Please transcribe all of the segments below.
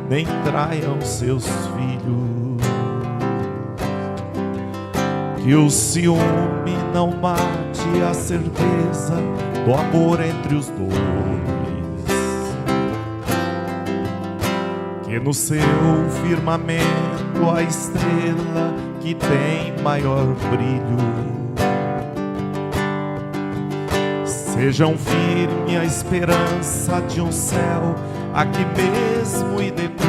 nem traiam seus filhos. Que o ciúme não mate a certeza do amor entre os dois. Que no seu firmamento a estrela que tem maior brilho seja um firme a esperança de um céu aqui mesmo e depois.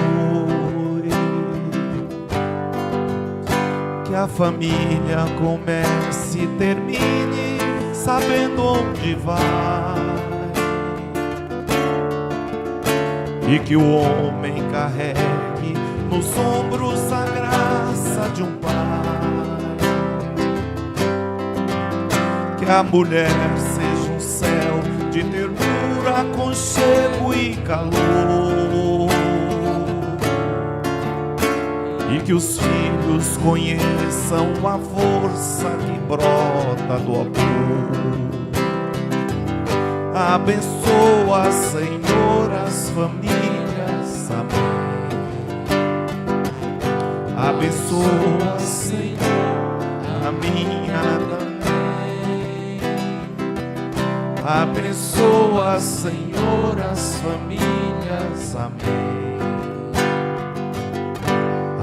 Que a família comece e termine sabendo onde vai. E que o homem carregue nos ombros a graça de um pai. Que a mulher seja um céu de ternura, aconchego e calor. E que os filhos conheçam a força que brota do amor. Abençoa, Senhor, as famílias, amém. Abençoa, Senhor, a minha também. Abençoa, Senhor, as famílias, amém.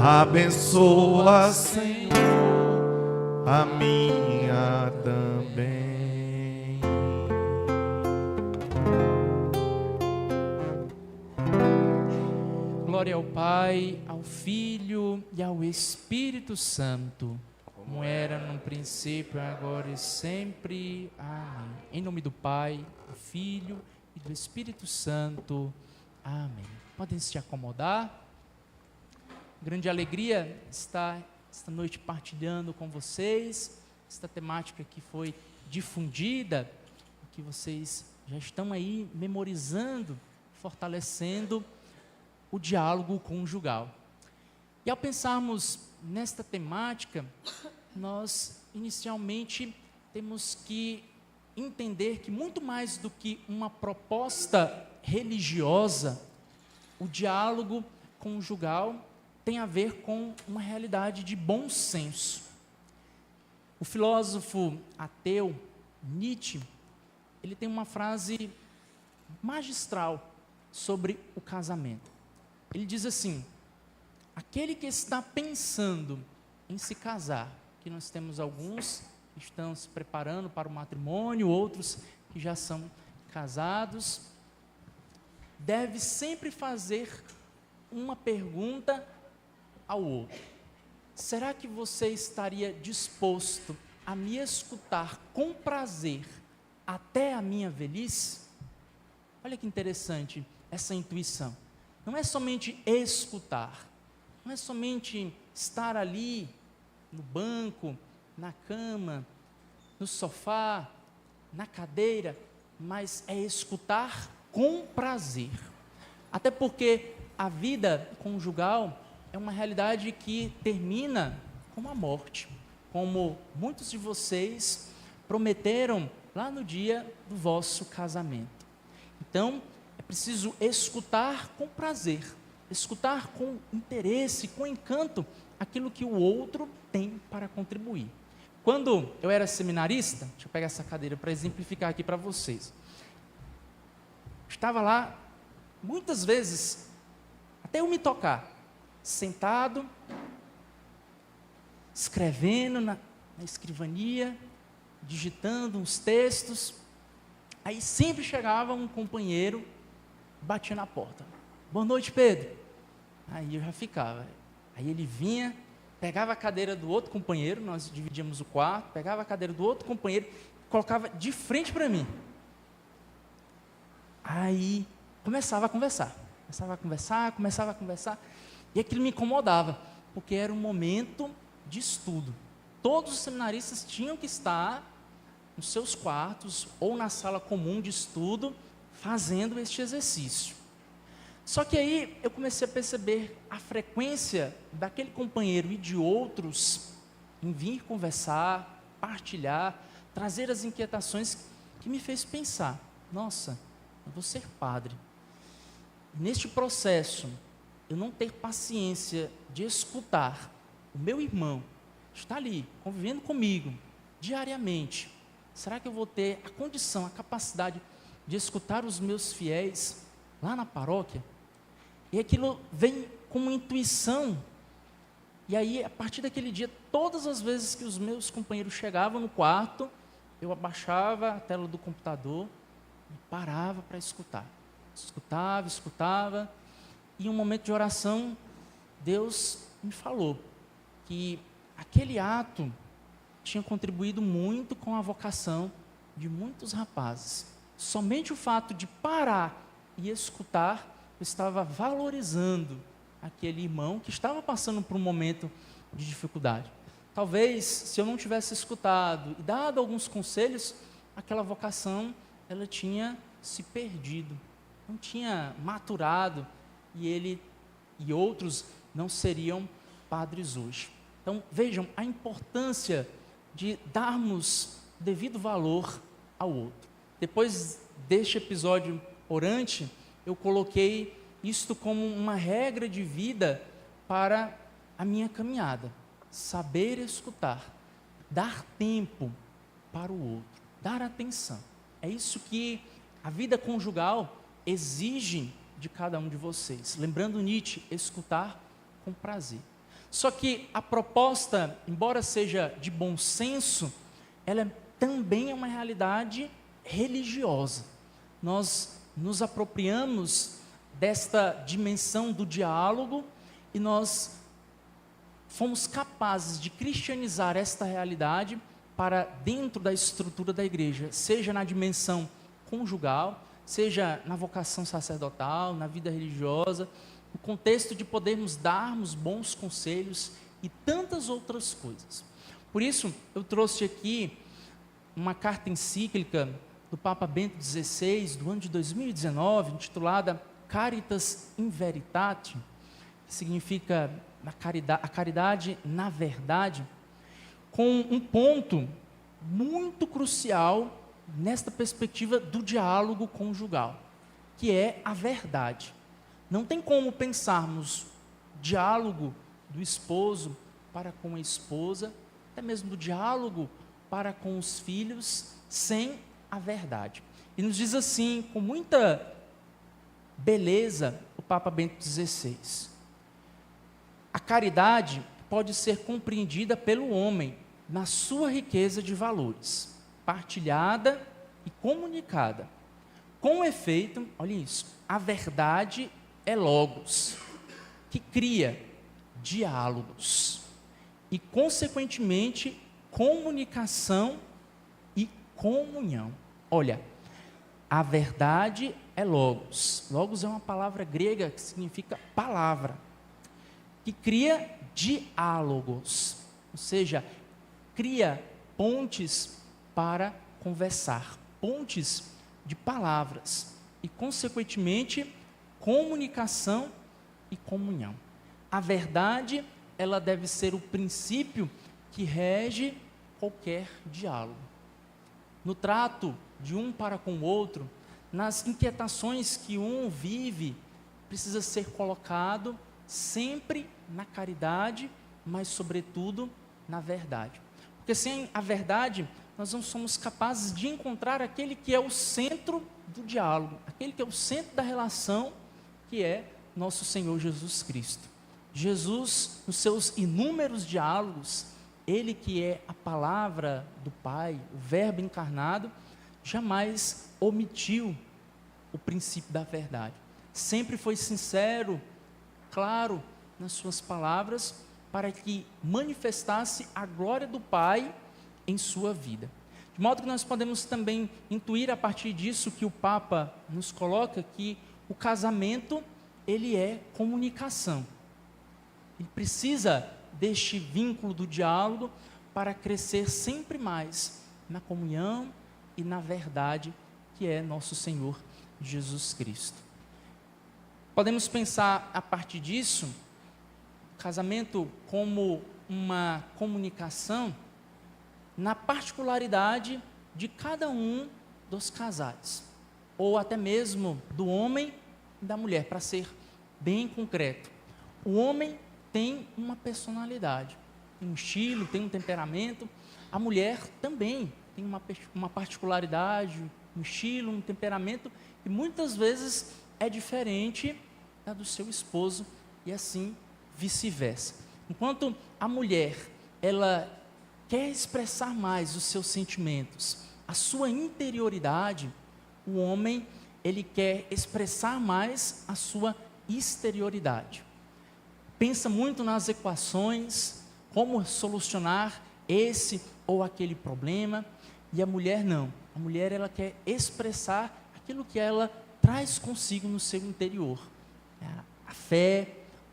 Abençoa, Senhor, a minha também. Glória ao Pai, ao Filho e ao Espírito Santo, como era no princípio, agora e sempre. Amém. Em nome do Pai, do Filho e do Espírito Santo. Amém. Podem se acomodar. Grande alegria estar esta noite partilhando com vocês esta temática que foi difundida, que vocês já estão aí memorizando, fortalecendo o diálogo conjugal. E ao pensarmos nesta temática, nós inicialmente temos que entender que muito mais do que uma proposta religiosa, o diálogo conjugal tem a ver com uma realidade de bom senso. O filósofo ateu Nietzsche, ele tem uma frase magistral sobre o casamento. Ele diz assim: aquele que está pensando em se casar, que nós temos alguns que estão se preparando para o matrimônio, outros que já são casados, deve sempre fazer uma pergunta ao outro: será que você estaria disposto a me escutar com prazer até a minha velhice? Olha que interessante essa intuição. Não é somente escutar, não é somente estar ali no banco, na cama, no sofá, na cadeira, mas é escutar com prazer. Até porque a vida conjugal é uma realidade que termina com a morte, como muitos de vocês prometeram lá no dia do vosso casamento. Então, é preciso escutar com prazer, escutar com interesse, com encanto, aquilo que o outro tem para contribuir. Quando eu era seminarista, deixa eu pegar essa cadeira para exemplificar aqui para vocês. Estava lá, muitas vezes, até eu me tocar, sentado, escrevendo na escrivania, digitando uns textos. Aí sempre chegava um companheiro, batia na porta: boa noite, Pedro. Aí eu já ficava. Aí ele vinha, pegava a cadeira do outro companheiro, nós dividíamos o quarto, pegava a cadeira do outro companheiro, colocava de frente para mim. Aí começava a conversar, e aquilo me incomodava, porque era um momento de estudo. Todos os seminaristas tinham que estar nos seus quartos ou na sala comum de estudo, fazendo este exercício. Só que aí eu comecei a perceber a frequência daquele companheiro e de outros em vir conversar, partilhar, trazer as inquietações, que me fez pensar: nossa, eu vou ser padre. Neste processo, eu não ter paciência de escutar o meu irmão, está ali, convivendo comigo, diariamente, será que eu vou ter a condição, a capacidade de escutar os meus fiéis lá na paróquia? E aquilo vem com uma intuição. E aí, a partir daquele dia, todas as vezes que os meus companheiros chegavam no quarto, eu abaixava a tela do computador e parava para escutar. Escutava. E em um momento de oração, Deus me falou que aquele ato tinha contribuído muito com a vocação de muitos rapazes. Somente o fato de parar e escutar, eu estava valorizando aquele irmão que estava passando por um momento de dificuldade. Talvez, se eu não tivesse escutado e dado alguns conselhos, aquela vocação, ela tinha se perdido, não tinha maturado, e ele e outros não seriam padres hoje. Então, vejam a importância de darmos devido valor ao outro. Depois deste episódio orante, eu coloquei isto como uma regra de vida para a minha caminhada. Saber escutar, dar tempo para o outro, dar atenção. É isso que a vida conjugal exige de cada um de vocês. Lembrando Nietzsche, escutar com prazer. Só que a proposta, embora seja de bom senso, ela também é uma realidade religiosa. Nós nos apropriamos desta dimensão do diálogo e nós fomos capazes de cristianizar esta realidade para dentro da estrutura da igreja, seja na dimensão conjugal, seja na vocação sacerdotal, na vida religiosa, no contexto de podermos darmos bons conselhos e tantas outras coisas. Por isso, eu trouxe aqui uma carta encíclica do Papa Bento XVI, do ano de 2019, intitulada Caritas in Veritate, que significa a caridade na verdade, com um ponto muito crucial nesta perspectiva do diálogo conjugal, que é a verdade. Não tem como pensarmos diálogo do esposo para com a esposa, até mesmo do diálogo para com os filhos, sem a verdade. E nos diz assim, com muita beleza, o Papa Bento XVI: a caridade pode ser compreendida pelo homem na sua riqueza de valores, partilhada e comunicada. Com efeito, olha isso, a verdade é logos, que cria diálogos e, consequentemente, comunicação e comunhão. Olha, a verdade é logos. Logos é uma palavra grega que significa palavra, que cria diálogos, ou seja, cria pontes para conversar, pontes de palavras e, consequentemente, comunicação e comunhão. A verdade, ela deve ser o princípio que rege qualquer diálogo. No trato de um para com o outro, nas inquietações que um vive, precisa ser colocado sempre na caridade, mas sobretudo na verdade. Porque sem a verdade, nós não somos capazes de encontrar aquele que é o centro do diálogo, aquele que é o centro da relação, que é nosso Senhor Jesus Cristo. Jesus, nos seus inúmeros diálogos, ele que é a palavra do Pai, o Verbo encarnado, jamais omitiu o princípio da verdade. Sempre foi sincero, claro nas suas palavras, para que manifestasse a glória do Pai em sua vida. De modo que nós podemos também intuir a partir disso que o Papa nos coloca, que o casamento, ele é comunicação. Ele precisa deste vínculo do diálogo para crescer sempre mais na comunhão e na verdade que é nosso Senhor Jesus Cristo. Podemos pensar a partir disso, o casamento como uma comunicação na particularidade de cada um dos casais, ou até mesmo do homem e da mulher, para ser bem concreto. O homem tem uma personalidade, tem um estilo, tem um temperamento. A mulher também tem uma particularidade, um estilo, um temperamento, que muitas vezes é diferente da do seu esposo, e assim vice-versa. Enquanto a mulher, ela quer expressar mais os seus sentimentos, a sua interioridade, o homem, ele quer expressar mais a sua exterioridade. Pensa muito nas equações, como solucionar esse ou aquele problema, e a mulher não. A mulher, ela quer expressar aquilo que ela traz consigo no seu interior. A fé,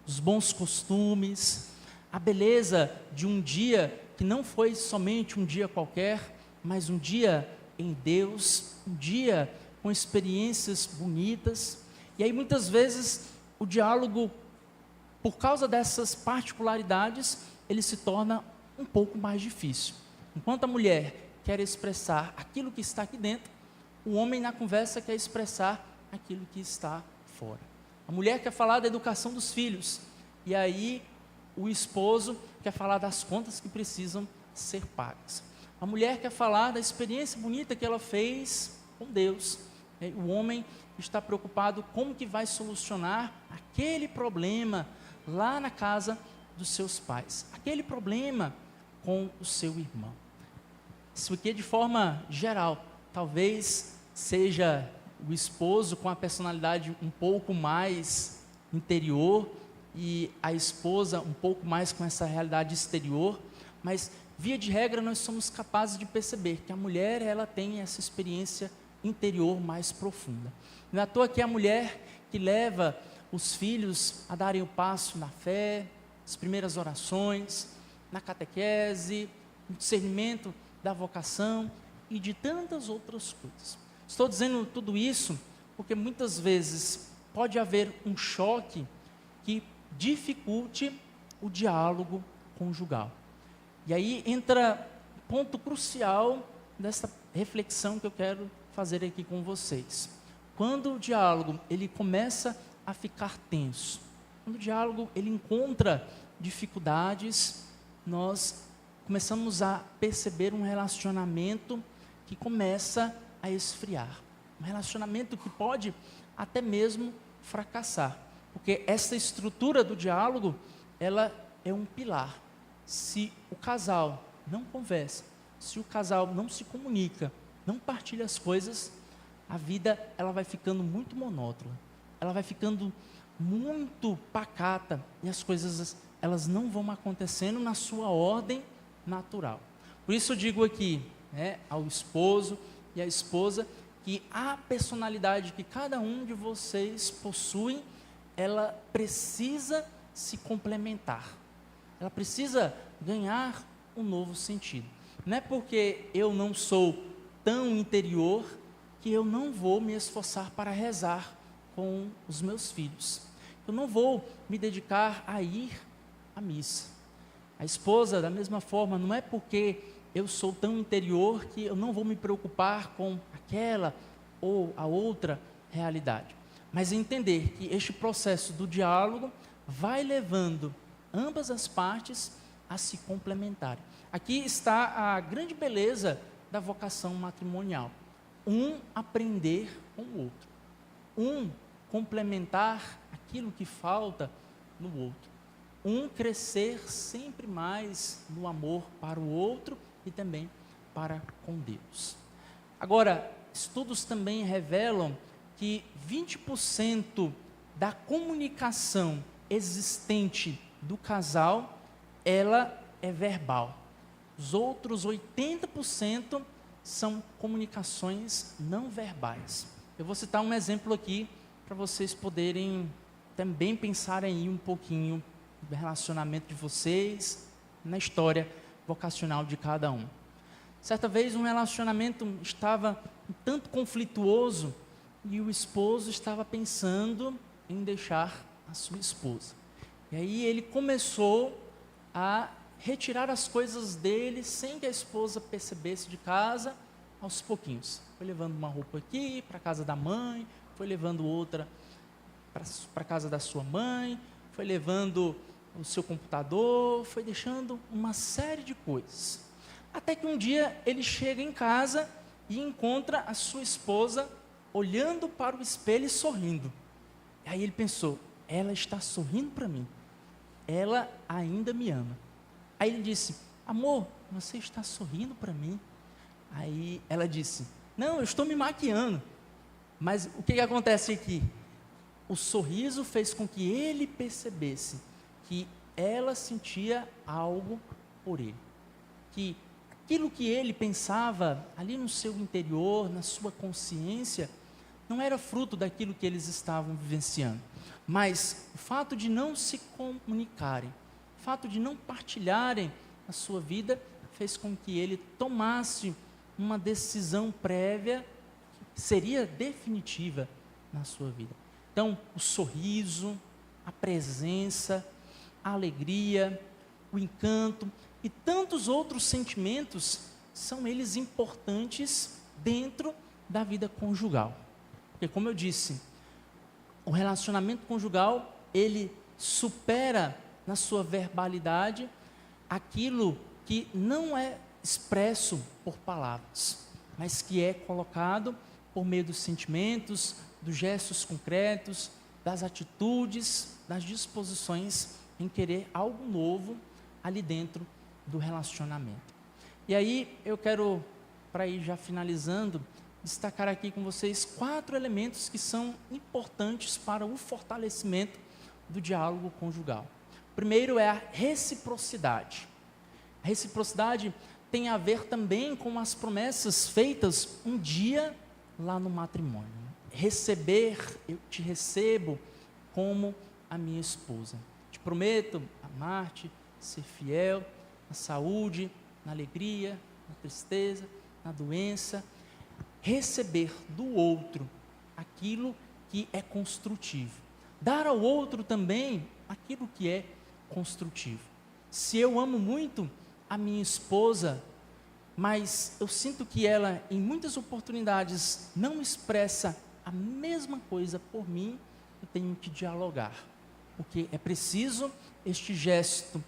os bons costumes, a beleza de um dia que não foi somente um dia qualquer, mas um dia em Deus, um dia com experiências bonitas. E aí muitas vezes o diálogo, por causa dessas particularidades, ele se torna um pouco mais difícil. Enquanto a mulher quer expressar aquilo que está aqui dentro, o homem na conversa quer expressar aquilo que está fora. A mulher quer falar da educação dos filhos, e aí o esposo quer falar das contas que precisam ser pagas. A mulher quer falar da experiência bonita que ela fez com Deus. O homem está preocupado como que vai solucionar aquele problema lá na casa dos seus pais, aquele problema com o seu irmão. Isso aqui é de forma geral, talvez seja o esposo com a personalidade um pouco mais interior e a esposa um pouco mais com essa realidade exterior, mas via de regra nós somos capazes de perceber que a mulher, ela tem essa experiência interior mais profunda. Não é à toa que a mulher que leva os filhos a darem o passo na fé, as primeiras orações, na catequese, no discernimento da vocação e de tantas outras coisas. Estou dizendo tudo isso porque muitas vezes pode haver um choque que dificulte o diálogo conjugal. E aí entra um ponto crucial dessa reflexão que eu quero fazer aqui com vocês. Quando o diálogo ele começa a ficar tenso, quando o diálogo ele encontra dificuldades, nós começamos a perceber um relacionamento que começa a esfriar. Um relacionamento que pode até mesmo fracassar. Porque essa estrutura do diálogo, ela é um pilar. Se o casal não conversa, se o casal não se comunica, não partilha as coisas, a vida ela vai ficando muito monótona. Ela vai ficando muito pacata e as coisas elas não vão acontecendo na sua ordem natural. Por isso eu digo aqui, ao esposo e à esposa, que a personalidade que cada um de vocês possui, ela precisa se complementar. Ela precisa ganhar um novo sentido. Não é porque eu não sou tão interior que eu não vou me esforçar para rezar com os meus filhos. Eu não vou me dedicar a ir à missa. A esposa, da mesma forma, não é porque eu sou tão interior que eu não vou me preocupar com aquela ou a outra realidade. Mas entender que este processo do diálogo vai levando ambas as partes a se complementarem. Aqui está a grande beleza da vocação matrimonial. Um aprender com o outro. Um complementar aquilo que falta no outro. Um crescer sempre mais no amor para o outro e também para com Deus. Agora, estudos também revelam que 20% da comunicação existente do casal, ela é verbal. Os outros 80% são comunicações não verbais. Eu vou citar um exemplo aqui para vocês poderem também pensarem aí um pouquinho do relacionamento de vocês, na história vocacional de cada um. Certa vez um relacionamento estava um tanto conflituoso e o esposo estava pensando em deixar a sua esposa. E aí ele começou a retirar as coisas dele sem que a esposa percebesse de casa, aos pouquinhos. Foi levando uma roupa aqui para a casa da mãe, foi levando outra para a casa da sua mãe, foi levando o seu computador, foi deixando uma série de coisas. Até que um dia ele chega em casa e encontra a sua esposa olhando para o espelho e sorrindo. Aí ele pensou, ela está sorrindo para mim, ela ainda me ama. Aí ele disse, amor, você está sorrindo para mim? Aí ela disse, não, eu estou me maquiando. Mas o que acontece aqui? O sorriso fez com que ele percebesse que ela sentia algo por ele. Que aquilo que ele pensava ali no seu interior, na sua consciência, não era fruto daquilo que eles estavam vivenciando. Mas o fato de não se comunicarem, o fato de não partilharem a sua vida, fez com que ele tomasse uma decisão prévia que seria definitiva na sua vida. Então, o sorriso, a presença, a alegria, o encanto e tantos outros sentimentos são eles importantes dentro da vida conjugal. Porque, como eu disse, o relacionamento conjugal, ele supera na sua verbalidade aquilo que não é expresso por palavras, mas que é colocado por meio dos sentimentos, dos gestos concretos, das atitudes, das disposições em querer algo novo ali dentro do relacionamento. E aí eu quero, para ir já finalizando, destacar aqui com vocês 4 elementos que são importantes para o fortalecimento do diálogo conjugal. O primeiro é a reciprocidade. A reciprocidade tem a ver também com as promessas feitas um dia lá no matrimônio. Receber, eu te recebo como a minha esposa. Te prometo amar-te, ser fiel na saúde, na alegria, na tristeza, na doença. Receber do outro aquilo que é construtivo. Dar ao outro também aquilo que é construtivo. Se eu amo muito a minha esposa, mas eu sinto que ela, em muitas oportunidades, não expressa a mesma coisa por mim, eu tenho que dialogar. Porque é preciso este gesto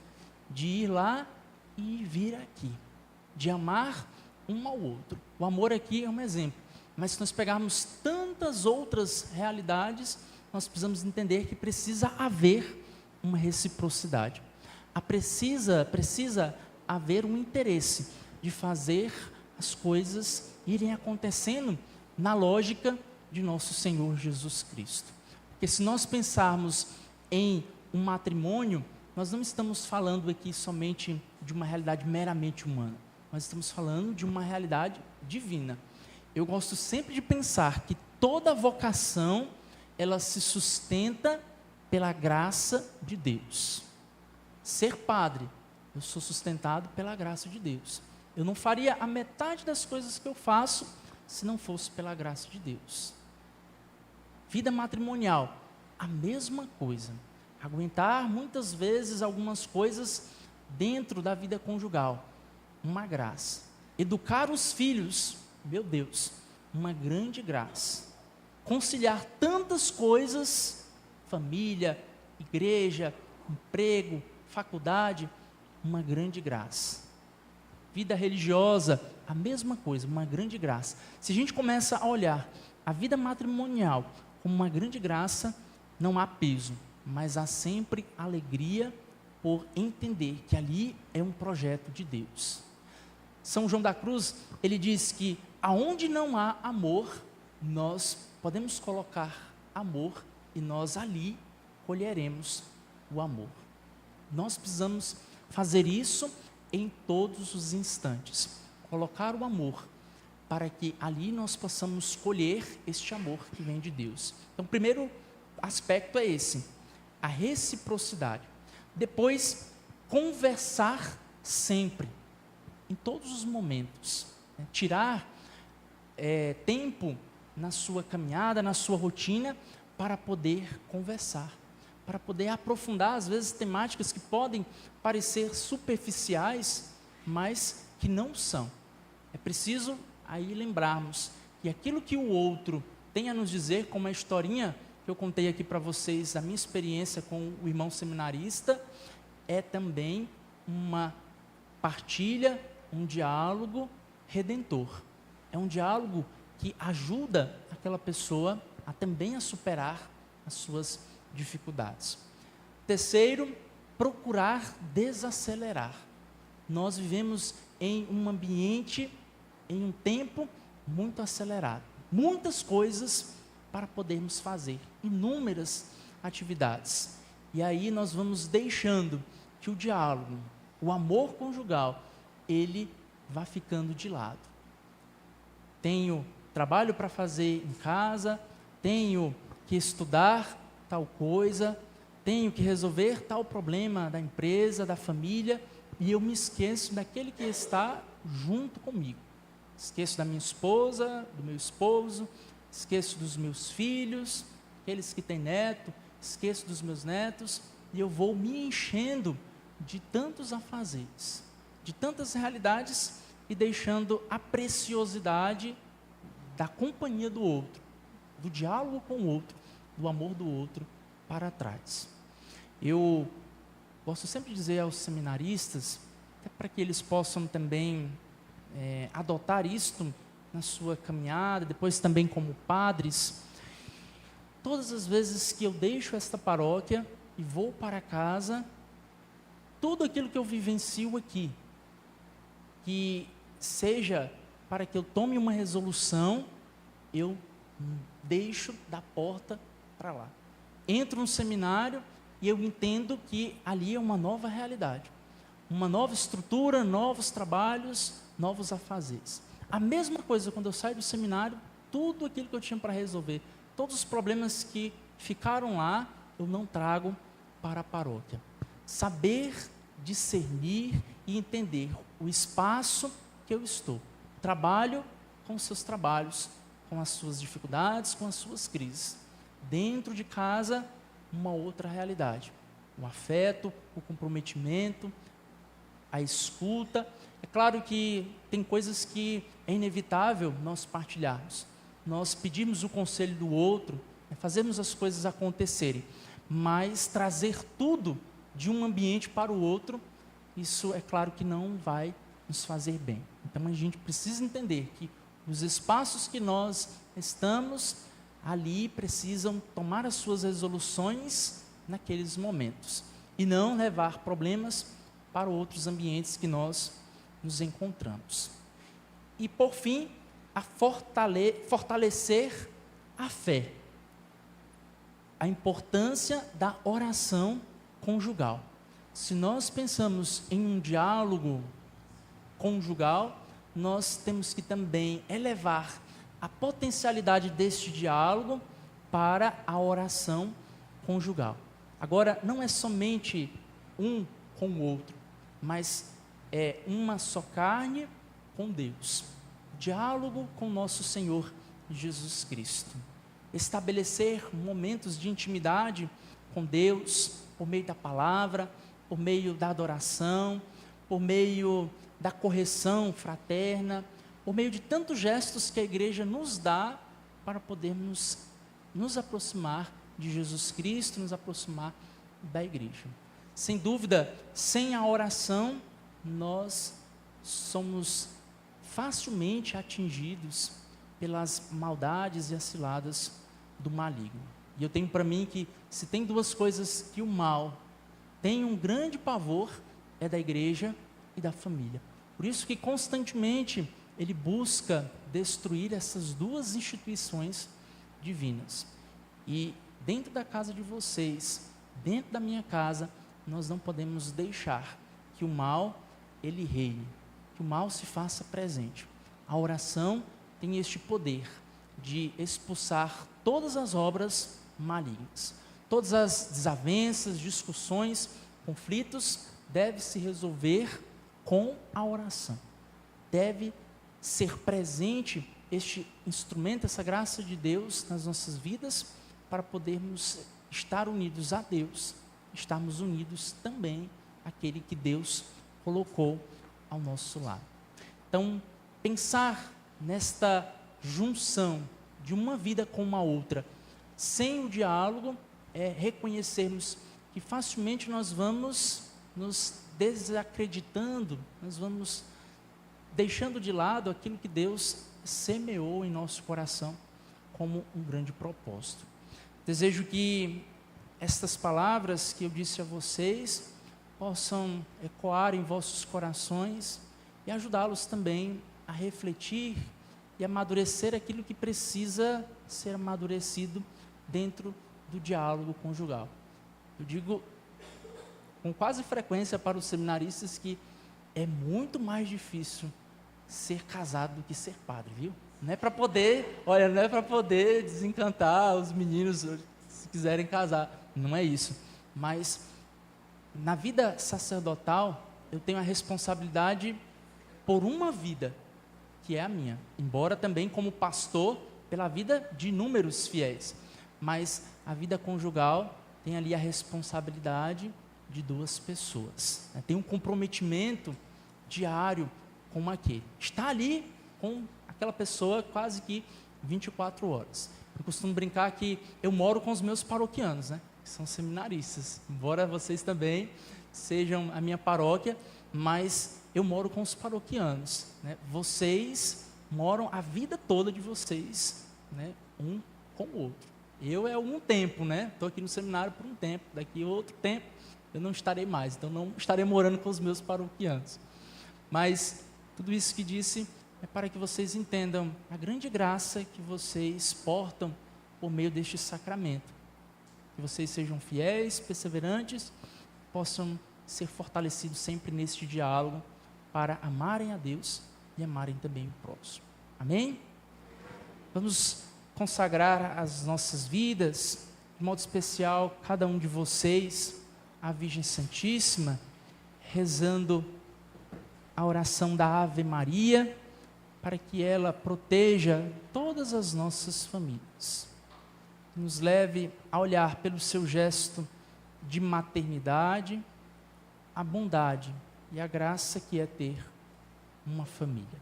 de ir lá e vir aqui, de amar um ao outro. O amor aqui é um exemplo, mas se nós pegarmos tantas outras realidades, nós precisamos entender que precisa haver uma reciprocidade. Precisa haver um interesse de fazer as coisas irem acontecendo na lógica de nosso Senhor Jesus Cristo. Porque se nós pensarmos em um matrimônio, nós não estamos falando aqui somente de uma realidade meramente humana, nós estamos falando de uma realidade divina. Eu gosto sempre de pensar que toda vocação, ela se sustenta pela graça de Deus. Ser padre, eu sou sustentado pela graça de Deus. Eu não faria a metade das coisas que eu faço se não fosse pela graça de Deus. Vida matrimonial, a mesma coisa. Aguentar muitas vezes algumas coisas dentro da vida conjugal, uma graça. Educar os filhos, meu Deus, uma grande graça. Conciliar tantas coisas, família, igreja, emprego, faculdade, uma grande graça. Vida religiosa, a mesma coisa, uma grande graça. Se a gente começa a olhar a vida matrimonial como uma grande graça, não há peso, mas há sempre alegria por entender que ali é um projeto de Deus. São João da Cruz, ele diz que aonde não há amor, nós podemos colocar amor e nós ali colheremos o amor. Nós precisamos fazer isso em todos os instantes, colocar o amor, para que ali nós possamos colher este amor que vem de Deus. Então, o primeiro aspecto é esse, a reciprocidade. Depois, conversar sempre, em todos os momentos, né? Tirar tempo na sua caminhada, na sua rotina, para poder conversar, para poder aprofundar, às vezes, temáticas que podem parecer superficiais, mas que não são. É preciso aí lembrarmos que aquilo que o outro tem a nos dizer, como a historinha que eu contei aqui para vocês, a minha experiência com o irmão seminarista, é também uma partilha, um diálogo redentor. É um diálogo que ajuda aquela pessoa a também a superar as suas dificuldades. Terceiro, procurar desacelerar. Nós vivemos em um ambiente, em um tempo muito acelerado. Muitas coisas para podermos fazer, inúmeras atividades. E aí nós vamos deixando que o diálogo, o amor conjugal, ele vá ficando de lado. Tenho trabalho para fazer em casa, tenho que estudar tal coisa, tenho que resolver tal problema da empresa, da família, e eu me esqueço daquele que está junto comigo. Esqueço da minha esposa, do meu esposo, esqueço dos meus filhos, aqueles que têm neto, esqueço dos meus netos, e eu vou me enchendo de tantos afazeres, de tantas realidades, e deixando a preciosidade da companhia do outro, do diálogo com o outro, do amor do outro para trás. Eu gosto sempre de dizer aos seminaristas, até para que eles possam também adotar isto na sua caminhada, depois também como padres, todas as vezes que eu deixo esta paróquia e vou para casa, tudo aquilo que eu vivencio aqui, que seja para que eu tome uma resolução, eu deixo da porta para lá. Entro no seminário e eu entendo que ali é uma nova realidade, uma nova estrutura, novos trabalhos, novos afazeres. A mesma coisa quando eu saio do seminário, tudo aquilo que eu tinha para resolver, todos os problemas que ficaram lá, eu não trago para a paróquia. Saber discernir e entender o espaço que eu estou. Trabalho com os seus trabalhos, com as suas dificuldades, com as suas crises. Dentro de casa, uma outra realidade. O afeto, o comprometimento, a escuta. É claro que tem coisas que é inevitável nós partilharmos. Nós pedimos o conselho do outro, fazemos as coisas acontecerem. Mas trazer tudo de um ambiente para o outro, isso é claro que não vai nos fazer bem. Então a gente precisa entender que os espaços que nós estamos ali precisam tomar as suas resoluções naqueles momentos e não levar problemas para outros ambientes que nós nos encontramos. E por fim, a fortalecer a fé. A importância da oração conjugal. Se nós pensamos em um diálogo conjugal, nós temos que também elevar a potencialidade deste diálogo para a oração conjugal. Agora, não é somente um com o outro, mas é uma só carne com Deus. Diálogo com nosso Senhor Jesus Cristo. Estabelecer momentos de intimidade com Deus, por meio da palavra, por meio da adoração, por meio da correção fraterna, por meio de tantos gestos que a igreja nos dá para podermos nos aproximar de Jesus Cristo, nos aproximar da igreja. Sem dúvida, sem a oração, nós somos facilmente atingidos pelas maldades e as ciladas do maligno. E eu tenho para mim que se tem duas coisas que o mal tem um grande pavor, é da igreja e da família. Por isso que constantemente ele busca destruir essas duas instituições divinas. E dentro da casa de vocês, dentro da minha casa, nós não podemos deixar que o mal ele reine, que o mal se faça presente. A oração tem este poder de expulsar todas as obras malignas. Todas as desavenças, discussões, conflitos devem se resolver com a oração. Deve ser presente este instrumento, essa graça de Deus nas nossas vidas, para podermos estar unidos a Deus, estarmos unidos também àquele que Deus colocou ao nosso lado. Então, pensar nesta junção de uma vida com uma outra, sem o diálogo, reconhecermos que facilmente nós vamos nos desacreditando, nós vamos deixando de lado aquilo que Deus semeou em nosso coração como um grande propósito. Desejo que estas palavras que eu disse a vocês possam ecoar em vossos corações e ajudá-los também a refletir e amadurecer aquilo que precisa ser amadurecido dentro do diálogo conjugal. Eu digo com quase frequência para os seminaristas que é muito mais difícil ser casado do que ser padre, viu? Não é para poder, não é para poder desencantar os meninos se quiserem casar, não é isso. Mas na vida sacerdotal eu tenho a responsabilidade por uma vida, que é a minha, embora também como pastor pela vida de inúmeros fiéis, mas a vida conjugal tem ali a responsabilidade de 2 pessoas, né? Tem um comprometimento diário com aquele, está ali com aquela pessoa quase que 24 horas. Eu costumo brincar que eu moro com os meus paroquianos, né? Que são seminaristas, embora vocês também sejam a minha paróquia, mas eu moro com os paroquianos, né? Vocês moram a vida toda de vocês, né? Um com o outro. Eu um tempo, né? Estou aqui no seminário por um tempo, daqui a outro tempo eu não estarei mais, então não estarei morando com os meus paroquianos. Mas tudo isso que disse é para que vocês entendam a grande graça que vocês portam por meio deste sacramento. Que vocês sejam fiéis, perseverantes, possam ser fortalecidos sempre neste diálogo para amarem a Deus e amarem também o próximo. Amém? Vamos consagrar as nossas vidas, de modo especial, cada um de vocês, à Virgem Santíssima, rezando a oração da Ave Maria, para que ela proteja todas as nossas famílias. Nos leve a olhar pelo seu gesto de maternidade, a bondade e a graça que é ter uma família.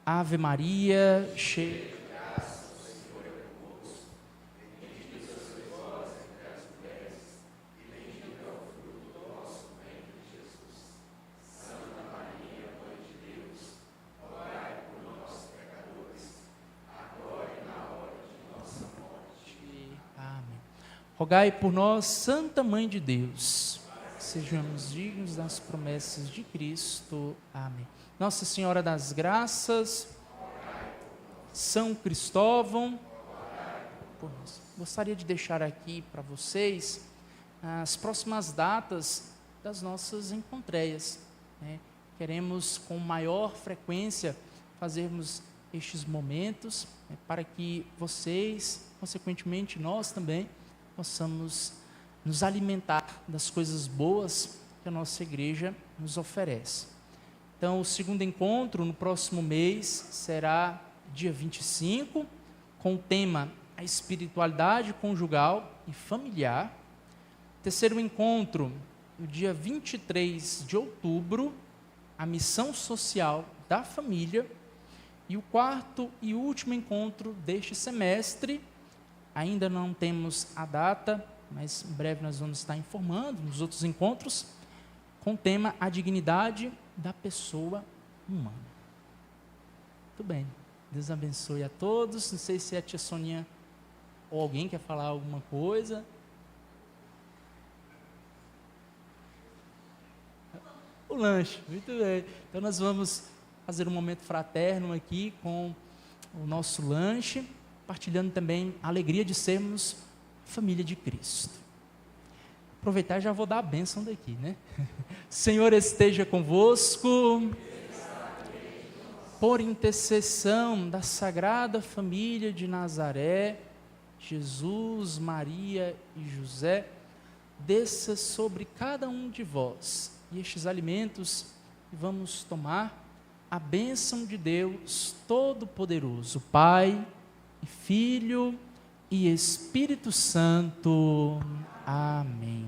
Ave Maria, cheia de graça, o Senhor é convosco. Bendita sois vós entre as mulheres, e bendito é o fruto do vosso ventre, Jesus. Santa Maria, Mãe de Deus, rogai por nós, pecadores, agora e na hora de nossa morte. Amém. Rogai por nós, Santa Mãe de Deus, sejamos dignos das promessas de Cristo. Amém. Nossa Senhora das Graças, São Cristóvão, por nós. Gostaria de deixar aqui para vocês as próximas datas das nossas encontreias, né? Queremos com maior frequência fazermos estes momentos, né, para que vocês, consequentemente nós também, possamos nos alimentar das coisas boas que a nossa igreja nos oferece. Então, o segundo encontro, no próximo mês, será dia 25, com o tema a espiritualidade conjugal e familiar. Terceiro encontro, no dia 23 de outubro, a missão social da família. E o quarto e último encontro deste semestre, ainda não temos a data, mas em breve nós vamos estar informando nos outros encontros, com o tema a dignidade da pessoa humana. Muito bem, Deus abençoe a todos. Não sei se a tia Soninha ou alguém quer falar alguma coisa. O lanche, muito bem. Então nós vamos fazer um momento fraterno aqui com o nosso lanche, partilhando também a alegria de sermos família de Cristo. Aproveitar e já vou dar a bênção daqui, né? Senhor esteja convosco, por intercessão da Sagrada Família de Nazaré, Jesus, Maria e José, desça sobre cada um de vós, e estes alimentos que vamos tomar, a bênção de Deus Todo-Poderoso, Pai, e Filho e Espírito Santo. Amém.